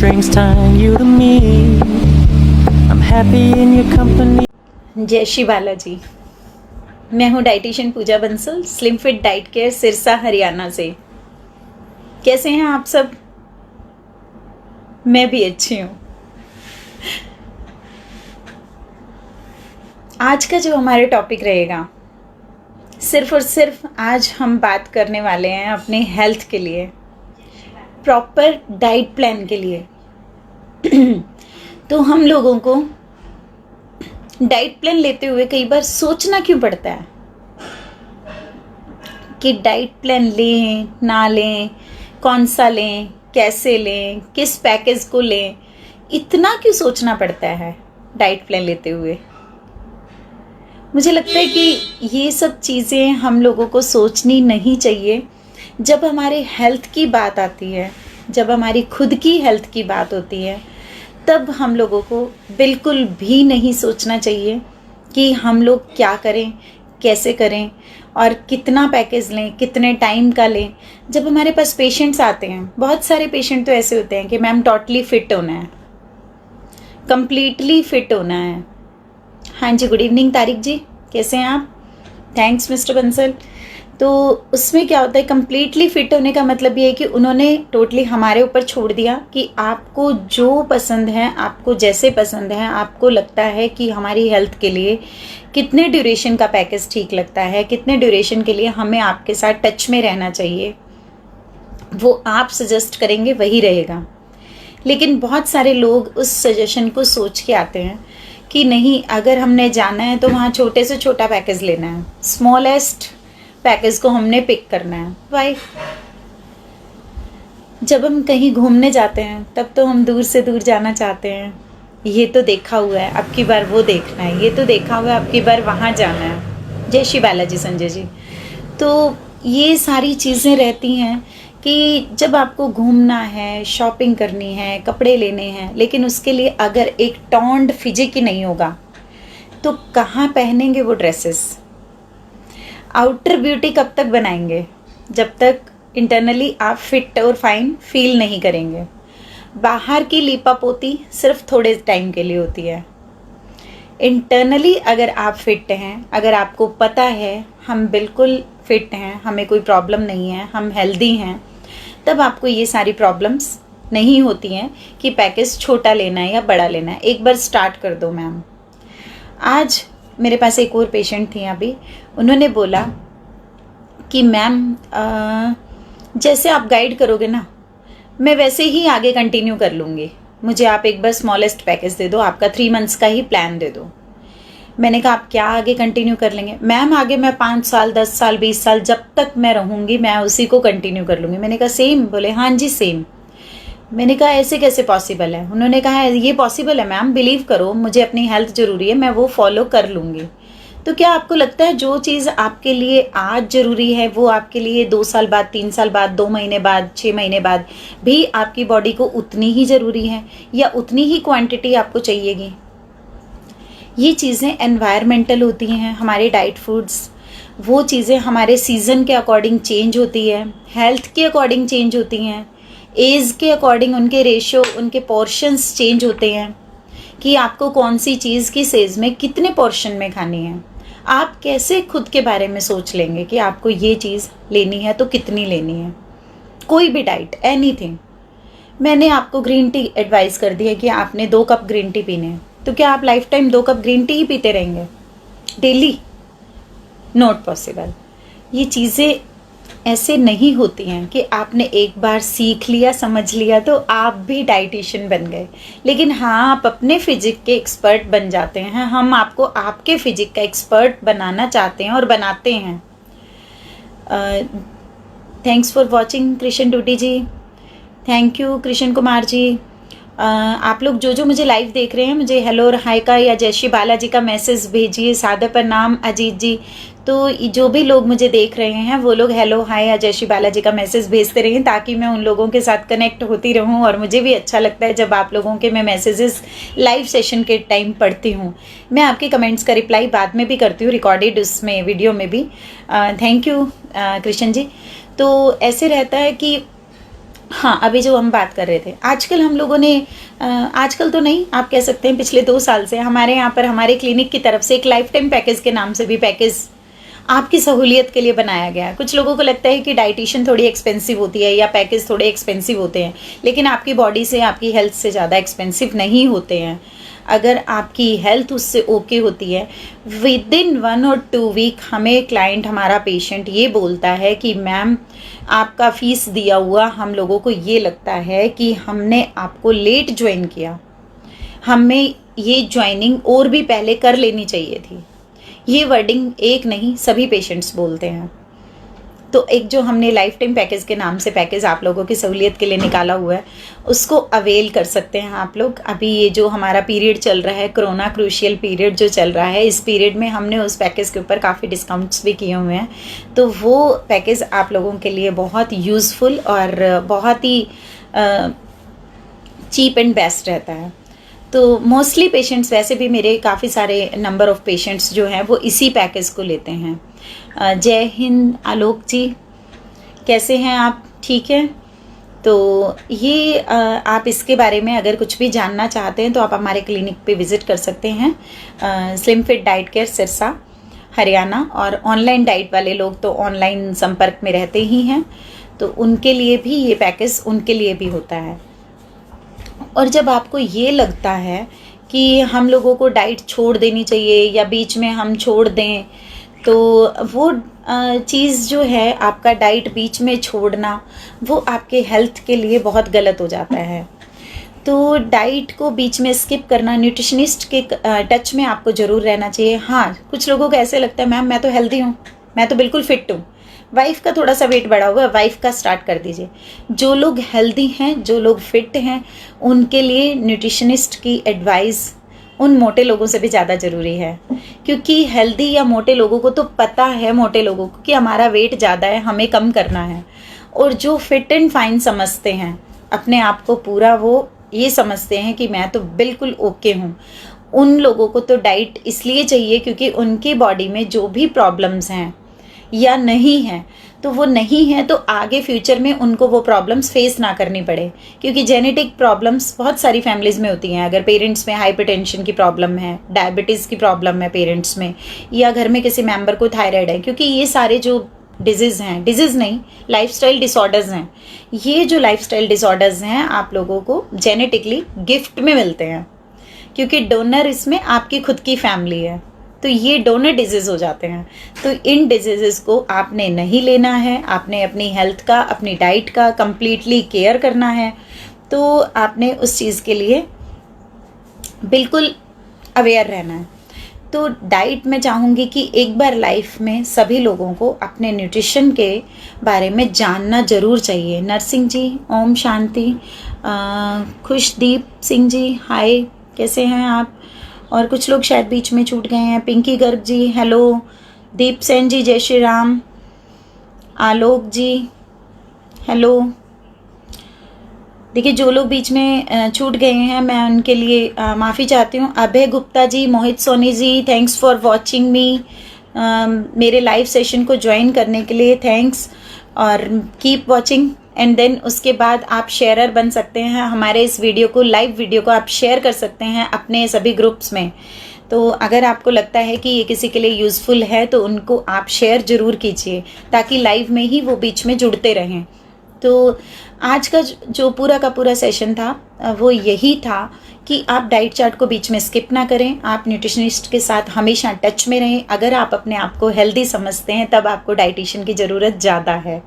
strings tying you to me. I'm happy in your company. जय श्री बालाजी। मैं हूँ dietitian Pooja Bansal, slim fit diet care Sirsa Haryana से। कैसे हैं आप सब? मैं भी अच्छी हूँ। आज का जो हमारा टॉपिक रहेगा, सिर्फ और सिर्फ आज हम बात करने वाले हैं अपने हेल्थ के लिए, प्रॉपर डाइट प्लान के लिए। तो हम लोगों को डाइट प्लान लेते हुए कई बार सोचना क्यों पड़ता है कि डाइट प्लान लें ना लें, कौन सा लें, कैसे लें, किस पैकेज को लें, इतना क्यों सोचना पड़ता है डाइट प्लान लेते हुए। मुझे लगता है कि ये सब चीज़ें हम लोगों को सोचनी नहीं चाहिए। जब हमारे हेल्थ की बात आती है, जब हमारी खुद की हेल्थ की बात होती है, तब हम लोगों को बिल्कुल भी नहीं सोचना चाहिए कि हम लोग क्या करें, कैसे करें और कितना पैकेज लें, कितने टाइम का लें। जब हमारे पास पेशेंट्स आते हैं, बहुत सारे पेशेंट तो ऐसे होते हैं कि मैम टोटली फिट होना है, कंप्लीटली फिट होना है। हाँ जी, गुड इवनिंग तारिक जी, कैसे हैं आप? Thanks mister Bansal. तो उसमें क्या होता है, कंप्लीटली फिट होने का मतलब ये है कि उन्होंने टोटली हमारे ऊपर छोड़ दिया कि आपको जो पसंद है, आपको जैसे पसंद है, आपको लगता है कि हमारी हेल्थ के लिए कितने ड्यूरेशन का पैकेज ठीक लगता है, कितने ड्यूरेशन के लिए हमें आपके साथ टच में रहना चाहिए, वो आप सजेस्ट करेंगे वही रहेगा। लेकिन बहुत सारे लोग उस सजेशन को सोच के आते हैं कि नहीं, अगर हमने जाना है तो वहाँ छोटे से छोटा पैकेज लेना है, स्मॉलेस्ट पैकेज को हमने पिक करना है। वाई? जब हम कहीं घूमने जाते हैं तब तो हम दूर से दूर जाना चाहते हैं। ये तो देखा हुआ है, अब की बार वो देखना है, ये तो देखा हुआ है, अब की बार वहाँ जाना है। जय श्री बालाजी संजय जी। तो ये सारी चीज़ें रहती हैं कि जब आपको घूमना है, शॉपिंग करनी है, कपड़े लेने हैं, लेकिन उसके लिए अगर एक टॉन्ड फिजिक ही नहीं होगा तो कहाँ पहनेंगे वो ड्रेसेस? आउटर ब्यूटी कब तक बनाएंगे? जब तक इंटरनली आप फिट और फाइन फील नहीं करेंगे। बाहर की लीपापोती सिर्फ थोड़े टाइम के लिए होती है। इंटरनली अगर आप फिट हैं, अगर आपको पता है हम बिल्कुल फिट हैं, हमें कोई प्रॉब्लम नहीं है, हम हेल्दी हैं, तब आपको ये सारी प्रॉब्लम्स नहीं होती हैं कि पैकेज छोटा लेना है या बड़ा लेना है। एक बार स्टार्ट कर दो मैम। आज मेरे पास एक और पेशेंट थी अभी, उन्होंने बोला कि मैम जैसे आप गाइड करोगे ना, मैं वैसे ही आगे कंटिन्यू कर लूँगी, मुझे आप एक बार स्मॉलेस्ट पैकेज दे दो, आपका 3 मंथ्स का ही प्लान दे दो। मैंने कहा आप क्या आगे कंटिन्यू कर लेंगे? मैम आगे मैं 5 साल, 10 साल, 20 साल जब तक मैं रहूँगी मैं उसी को कंटिन्यू कर लूँगी। मैंने कहा सेम? बोले हाँ जी सेम। मैंने कहा ऐसे कैसे पॉसिबल है? उन्होंने कहा ये पॉसिबल है मैम, बिलीव करो, मुझे अपनी हेल्थ ज़रूरी है, मैं वो फॉलो कर लूँगी। तो क्या आपको लगता है जो चीज़ आपके लिए आज ज़रूरी है वो आपके लिए 2 साल बाद, 3 साल बाद, 2 महीने बाद, 6 महीने बाद भी आपकी बॉडी को उतनी ही ज़रूरी है या उतनी ही क्वांटिटी आपको चाहिएगी? ये चीज़ें एनवायरमेंटल होती हैं। हमारे डाइट फूड्स, वो चीज़ें हमारे सीज़न के अकॉर्डिंग चेंज होती है, हेल्थ के अकॉर्डिंग चेंज होती हैं, एज के अकॉर्डिंग उनके रेशो, उनके पोर्शंस चेंज होते हैं कि आपको कौन सी चीज़ किस एज में कितने पोर्शन में खानी है। आप कैसे खुद के बारे में सोच लेंगे कि आपको ये चीज़ लेनी है तो कितनी लेनी है? कोई भी डाइट, एनीथिंग। मैंने आपको ग्रीन टी एडवाइस कर दिया कि आपने 2 कप ग्रीन टी पीने हैं, तो क्या आप life time 2 cup green tea ही पीते रहेंगे डेली? Not possible. ये चीज़ें ऐसे नहीं होती हैं कि आपने एक बार सीख लिया, समझ लिया तो आप भी डाइटिशियन बन गए। लेकिन हाँ, आप अपने फिजिक के एक्सपर्ट बन जाते हैं। हम आपको आपके फिजिक का एक्सपर्ट बनाना चाहते हैं और बनाते हैं। Thanks for watching Krishna Duti ji, thank you Krishna Kumar ji. आप लोग जो जो मुझे लाइव देख रहे हैं, मुझे हेलो और हाय का या जय श्री बालाजी का मैसेज भेजिए। सादर प्रणाम अजीत जी। तो जो भी लोग मुझे देख रहे हैं वो लोग हेलो हाय या जय श्री बालाजी का मैसेज भेजते रहें ताकि मैं उन लोगों के साथ कनेक्ट होती रहूं। और मुझे भी अच्छा लगता है जब आप लोगों के मैं मैसेजेस लाइव सेशन के टाइम पढ़ती हूं। मैं आपके कमेंट्स का रिप्लाई बाद में भी करती हूँ, रिकॉर्डेड उसमें वीडियो में भी। Thank you Krishna ji. तो ऐसे रहता है कि हाँ, अभी जो हम बात कर रहे थे, आजकल हम लोगों ने आजकल तो नहीं, आप कह सकते हैं पिछले 2 साल से हमारे यहाँ पर हमारे क्लिनिक की तरफ से एक लाइफ टाइम पैकेज के नाम से भी पैकेज आपकी सहूलियत के लिए बनाया गया है। कुछ लोगों को लगता है कि डाइटिशियन थोड़ी एक्सपेंसिव होती है या पैकेज थोड़े एक्सपेंसिव होते हैं, लेकिन आपकी बॉडी से, आपकी हेल्थ से ज़्यादा एक्सपेंसिव नहीं होते हैं। अगर आपकी हेल्थ उससे ओके होती है, विद इन 1 और 2 वीक हमें क्लाइंट, हमारा पेशेंट ये बोलता है कि मैम आपका फ़ीस दिया हुआ हम लोगों को ये लगता है कि हमने आपको लेट ज्वाइन किया, हमें ये ज्वाइनिंग और भी पहले कर लेनी चाहिए थी। ये वर्डिंग एक नहीं, सभी पेशेंट्स बोलते हैं। तो एक जो हमने लाइफ टाइम पैकेज के नाम से पैकेज आप लोगों की सहूलियत के लिए निकाला हुआ है, उसको अवेल कर सकते हैं आप लोग। अभी ये जो हमारा पीरियड चल रहा है, कोरोना क्रूशियल पीरियड जो चल रहा है, इस पीरियड में हमने उस पैकेज के ऊपर काफ़ी डिस्काउंट्स भी किए हुए हैं। तो वो पैकेज आप लोगों के लिए बहुत यूज़फुल और बहुत ही चीप एंड बेस्ट रहता है। तो मोस्टली पेशेंट्स, वैसे भी मेरे काफ़ी सारे नंबर ऑफ़ पेशेंट्स जो हैं वो इसी पैकेज को लेते हैं। जय हिंद आलोक जी, कैसे हैं आप? ठीक है। तो ये आप इसके बारे में अगर कुछ भी जानना चाहते हैं तो आप हमारे क्लिनिक पे विज़िट कर सकते हैं। Slim fit diet care Sirsa Haryana. और ऑनलाइन डाइट वाले लोग तो ऑनलाइन संपर्क में रहते ही हैं, तो उनके लिए भी ये पैकेज उनके लिए भी होता है। और जब आपको ये लगता है कि हम लोगों को डाइट छोड़ देनी चाहिए या बीच में हम छोड़ दें, तो वो चीज़ जो है, आपका डाइट बीच में छोड़ना, वो आपके हेल्थ के लिए बहुत गलत हो जाता है। तो डाइट को बीच में स्किप करना, न्यूट्रिशनिस्ट के टच में आपको ज़रूर रहना चाहिए। हाँ, कुछ लोगों को ऐसे लगता है मैम मैं तो हेल्दी हूँ, मैं तो बिल्कुल फिट हूँ, वाइफ का थोड़ा सा वेट बढ़ा हुआ है, वाइफ का स्टार्ट कर दीजिए। जो लोग हेल्दी हैं, जो लोग फिट हैं, उनके लिए न्यूट्रिशनिस्ट की एडवाइस उन मोटे लोगों से भी ज़्यादा ज़रूरी है। क्योंकि हेल्दी या मोटे लोगों को तो पता है, मोटे लोगों को, कि हमारा वेट ज़्यादा है, हमें कम करना है। और जो फिट एंड फाइन समझते हैं अपने आप को, पूरा वो ये समझते हैं कि मैं तो बिल्कुल ओके हूँ, उन लोगों को तो डाइट इसलिए चाहिए क्योंकि उनकी बॉडी में जो भी प्रॉब्लम्स हैं या नहीं है, तो वो नहीं है तो आगे फ्यूचर में उनको वो प्रॉब्लम्स फेस ना करनी पड़े। क्योंकि जेनेटिक प्रॉब्लम्स बहुत सारी फैमिलीज़ में होती हैं। अगर पेरेंट्स में हाइपरटेंशन की प्रॉब्लम है, डायबिटीज़ की प्रॉब्लम है पेरेंट्स में, या घर में किसी मेंबर को थायराइड है, क्योंकि ये सारे जो डिजीज़ हैं, डिजीज़ नहीं, लाइफस्टाइल डिसऑर्डर्स हैं, ये जो लाइफस्टाइल डिसऑर्डर्स हैं आप लोगों को जेनेटिकली गिफ्ट में मिलते हैं, क्योंकि डोनर इसमें आपकी खुद की फैमिली है। तो ये डोनर डिजीज़ हो जाते हैं। तो इन डिजीज़ को आपने नहीं लेना है, आपने अपनी हेल्थ का, अपनी डाइट का कंप्लीटली केयर करना है। तो आपने उस चीज़ के लिए बिल्कुल अवेयर रहना है। तो डाइट में चाहूँगी कि एक बार लाइफ में सभी लोगों को अपने न्यूट्रिशन के बारे में जानना ज़रूर चाहिए। नरसिंह जी, ओम शांति। खुशदीप सिंह जी, हाय, कैसे हैं आप? और कुछ लोग शायद बीच में छूट गए हैं। पिंकी गर्ग जी, हेलो। दीप सेन जी, जय श्री राम। आलोक जी, हेलो। देखिए, जो लोग बीच में छूट गए हैं मैं उनके लिए माफ़ी चाहती हूँ। अभय गुप्ता जी, मोहित Soni ji, thanks for watching मी। मेरे लाइव सेशन को ज्वाइन करने के लिए थैंक्स, और कीप वॉचिंग। एंड देन उसके बाद आप शेयरर बन सकते हैं। हमारे इस वीडियो को, लाइव वीडियो को आप शेयर कर सकते हैं अपने सभी ग्रुप्स में। तो अगर आपको लगता है कि ये किसी के लिए यूज़फुल है तो उनको आप शेयर ज़रूर कीजिए, ताकि लाइव में ही वो बीच में जुड़ते रहें। तो आज का जो पूरा का पूरा सेशन था वो यही था कि आप डाइट चार्ट को बीच में स्किप ना करें, आप न्यूट्रिशनिस्ट के साथ हमेशा टच में रहें। अगर आप अपने आप को हेल्दी समझते हैं तब आपको डाइटिशियन की ज़रूरत ज़्यादा है।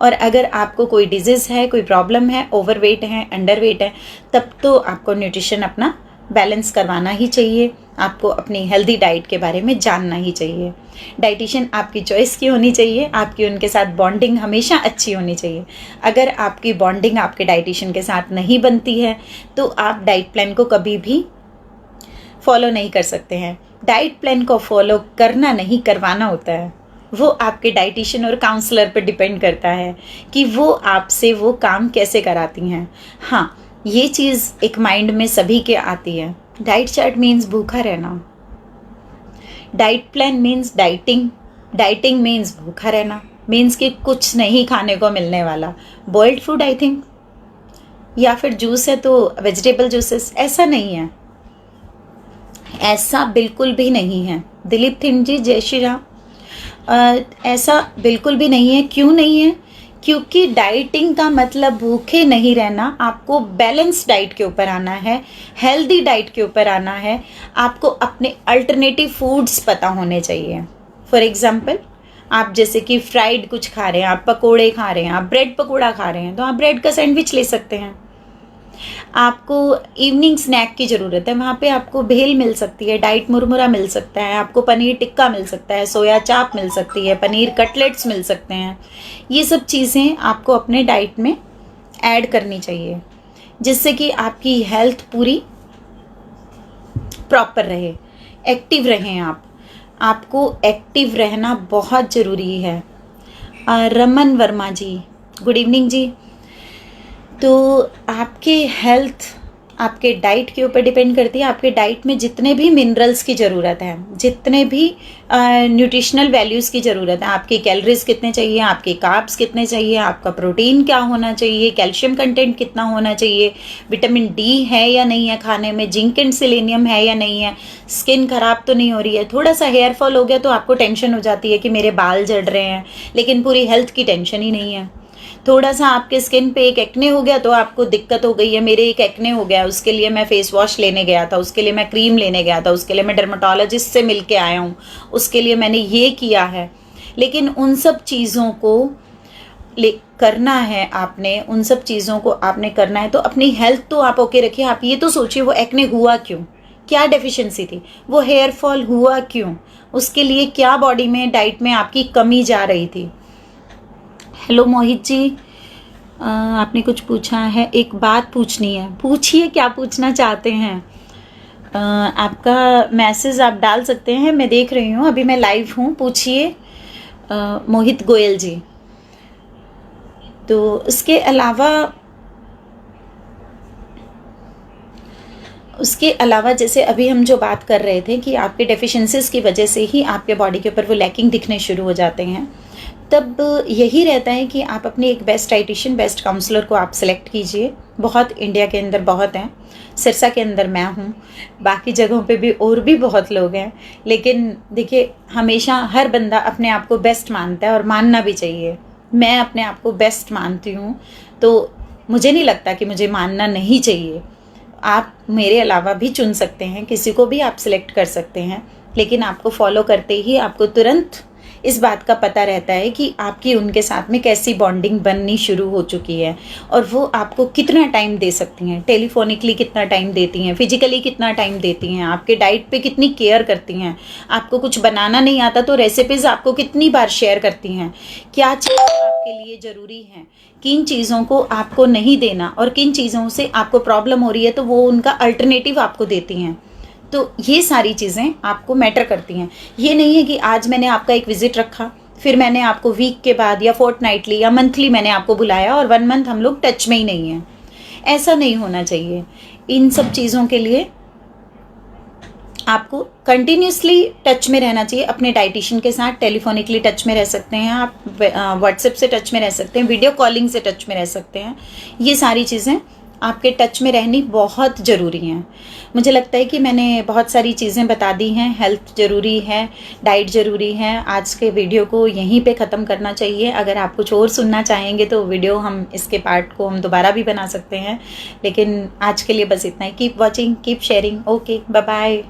और अगर आपको कोई डिजीज़ है, कोई प्रॉब्लम है, ओवरवेट है, अंडरवेट है, तब तो आपको न्यूट्रिशन अपना बैलेंस करवाना ही चाहिए। आपको अपनी हेल्दी डाइट के बारे में जानना ही चाहिए। डाइटिशियन आपकी चॉइस की होनी चाहिए, आपकी उनके साथ बॉन्डिंग हमेशा अच्छी होनी चाहिए। अगर आपकी बॉन्डिंग आपके डाइटिशियन के साथ नहीं बनती है तो आप डाइट प्लान को कभी भी फॉलो नहीं कर सकते हैं। डाइट प्लान को फॉलो करना नहीं, करवाना होता है। वो आपके डाइटिशियन और काउंसलर पर डिपेंड करता है कि वो आपसे वो काम कैसे कराती हैं। हाँ, ये चीज़ एक माइंड में सभी के आती है। डाइट चार्ट मीन्स भूखा रहना, diet plan means dieting, dieting means भूखा रहना, मीन्स कि कुछ नहीं खाने को मिलने वाला। बॉइल्ड फूड आई थिंक या फिर जूस है तो वेजिटेबल जूसेस, ऐसा नहीं है, ऐसा बिल्कुल भी नहीं है। दिलीप थिंग जी, जय श्री राम। ऐसा बिल्कुल भी नहीं है। क्यों नहीं है? क्योंकि डाइटिंग का मतलब भूखे नहीं रहना, आपको बैलेंस डाइट के ऊपर आना है, हेल्दी डाइट के ऊपर आना है, आपको अपने अल्टरनेटिव फूड्स पता होने चाहिए। फॉर एग्जाम्पल, आप जैसे कि फ्राइड कुछ खा रहे हैं, आप पकोड़े खा रहे हैं, आप ब्रेड पकोड़ा खा रहे हैं, तो आप ब्रेड का सैंडविच ले सकते हैं। आपको इवनिंग स्नैक की ज़रूरत है, वहाँ पे आपको भेल मिल सकती है, डाइट मुरमुरा मिल सकता है, आपको पनीर टिक्का मिल सकता है, सोया चाप मिल सकती है, पनीर कटलेट्स मिल सकते हैं। ये सब चीज़ें आपको अपने डाइट में ऐड करनी चाहिए, जिससे कि आपकी हेल्थ पूरी प्रॉपर रहे, एक्टिव रहें आप। आपको एक्टिव रहना बहुत ज़रूरी है। रमन वर्मा जी, गुड इवनिंग जी। तो आपके हेल्थ आपके डाइट के ऊपर डिपेंड करती है। आपके डाइट में जितने भी मिनरल्स की ज़रूरत है, जितने भी न्यूट्रिशनल वैल्यूज़ की ज़रूरत है, आपकी कैलोरीज कितने चाहिए, आपके कार्ब्स कितने चाहिए, आपका प्रोटीन क्या होना चाहिए, कैल्शियम कंटेंट कितना होना चाहिए, विटामिन डी है या नहीं है खाने में, जिंक एंड सेलेनियम है या नहीं है, स्किन खराब तो नहीं हो रही है। थोड़ा सा हेयर फॉल हो गया तो आपको टेंशन हो जाती है कि मेरे बाल झड़ रहे हैं, लेकिन पूरी हेल्थ की टेंशन ही नहीं है। थोड़ा सा आपके स्किन पे एक एक्ने हो गया तो आपको दिक्कत हो गई है, मेरे एक एक्ने हो गया, उसके लिए मैं फेस वॉश लेने गया था, उसके लिए मैं क्रीम लेने गया था, उसके लिए मैं डर्माटोलॉजिस्ट से मिल के आया हूँ, उसके लिए मैंने ये किया है। लेकिन उन सब चीज़ों को करना है आपने, उन सब चीज़ों को आपने करना है तो अपनी हेल्थ तो आप ओके रखिए। आप ये तो सोचिए वो एक्ने हुआ क्यों, क्या डेफिशिएंसी थी, वो हेयर फॉल हुआ क्यों, उसके लिए क्या बॉडी में डाइट में आपकी कमी जा रही थी। हेलो मोहित जी, आपने कुछ पूछा है, एक बात पूछनी है, पूछिए क्या पूछना चाहते हैं। आपका मैसेज आप डाल सकते हैं, मैं देख रही हूँ, अभी मैं लाइव हूँ, पूछिए मोहित गोयल जी। तो उसके अलावा जैसे अभी हम जो बात कर रहे थे कि आपके डेफिशिएंसीज की वजह से ही आपके बॉडी के ऊपर वो लैकिंग दिखने शुरू हो जाते हैं, तब यही रहता है कि आप अपने एक बेस्ट डाइटिशियन, बेस्ट काउंसलर को आप सेलेक्ट कीजिए। बहुत इंडिया के अंदर बहुत हैं, सिरसा के अंदर मैं हूँ, बाकी जगहों पे भी और भी बहुत लोग हैं। लेकिन देखिए, हमेशा हर बंदा अपने आप को बेस्ट मानता है और मानना भी चाहिए। मैं अपने आप को बेस्ट मानती हूँ, तो मुझे नहीं लगता कि मुझे मानना नहीं चाहिए। आप मेरे अलावा भी चुन सकते हैं, किसी को भी आप सिलेक्ट कर सकते हैं, लेकिन आपको फॉलो करते ही आपको तुरंत इस बात का पता रहता है कि आपकी उनके साथ में कैसी बॉन्डिंग बननी शुरू हो चुकी है और वो आपको कितना टाइम दे सकती हैं, टेलीफोनिकली कितना टाइम देती हैं, फिजिकली कितना टाइम देती हैं, आपके डाइट पे कितनी केयर करती हैं, आपको कुछ बनाना नहीं आता तो रेसिपीज़ आपको कितनी बार शेयर करती हैं, क्या चीज़ आपके लिए ज़रूरी है, किन चीज़ों को आपको नहीं देना और किन चीज़ों से आपको प्रॉब्लम हो रही है तो वो उनका अल्टरनेटिव आपको देती हैं। तो ये सारी चीज़ें आपको मैटर करती हैं। ये नहीं है कि आज मैंने आपका एक विजिट रखा, फिर मैंने आपको वीक के बाद या फोर्टनाइटली या मंथली मैंने आपको बुलाया और 1 मंथ हम लोग टच में ही नहीं हैं। ऐसा नहीं होना चाहिए। इन सब चीज़ों के लिए आपको कंटिन्यूसली टच में रहना चाहिए अपने डाइटिशियन के साथ। टेलीफोनिकली टच में रह सकते हैं आप, व्हाट्सएप से टच में रह सकते हैं, वीडियो कॉलिंग से टच में रह सकते हैं। ये सारी चीज़ें आपके टच में रहनी बहुत ज़रूरी हैं। मुझे लगता है कि मैंने बहुत सारी चीज़ें बता दी हैं। हेल्थ ज़रूरी है, डाइट ज़रूरी है। आज के वीडियो को यहीं पे ख़त्म करना चाहिए। अगर आप कुछ और सुनना चाहेंगे तो वीडियो हम इसके पार्ट को हम दोबारा भी बना सकते हैं, लेकिन आज के लिए बस इतना ही। Keep watching, keep sharing. Okay, bye bye.